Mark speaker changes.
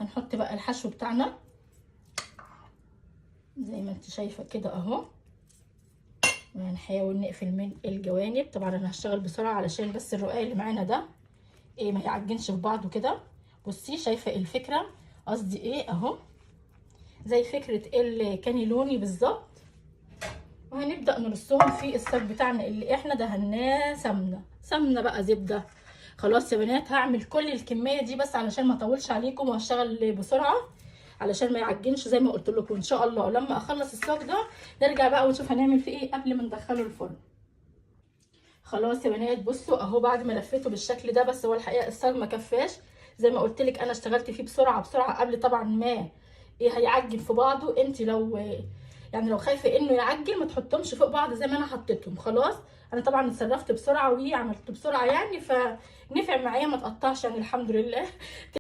Speaker 1: هنحط بقى الحشو بتاعنا زي ما انت شايفه كده اهو، وهنحاول نقفل من الجوانب. طبعا انا هشتغل بسرعه علشان بس الرقاق اللي معانا ده ايه ما يعجنش في بعضه كده. بصي شايفه الفكره قصدي ايه اهو، زي فكره الكانيلوني بالظبط. وهنبدا نرصهم في الصاج بتاعنا اللي احنا دهناه سمنه بقى زبده. خلاص يا بنات هعمل كل الكميه دي بس علشان ما اطولش عليكم، وهشتغل بسرعه علشان ما يعجنش زي ما قلت لكم. ان شاء الله لما اخلص الصاج ده نرجع بقى ونشوف هنعمل فيه ايه قبل ما ندخله الفرن. خلاص يا بنات بصوا اهو بعد ما لفيته بالشكل ده، بس هو الحقيقه الصاج ما كفاش زي ما قلت لك، انا اشتغلت فيه بسرعه قبل طبعا ما ايه هيعجن في بعضه. انت لو يعني لو خايفه انه يعجن ما تحطهمش فوق بعض زي ما انا حطيتهم. خلاص انا طبعا اتصرفت بسرعه وعملت بسرعه يعني، فنفع معايا ما تقطعش يعني الحمد لله.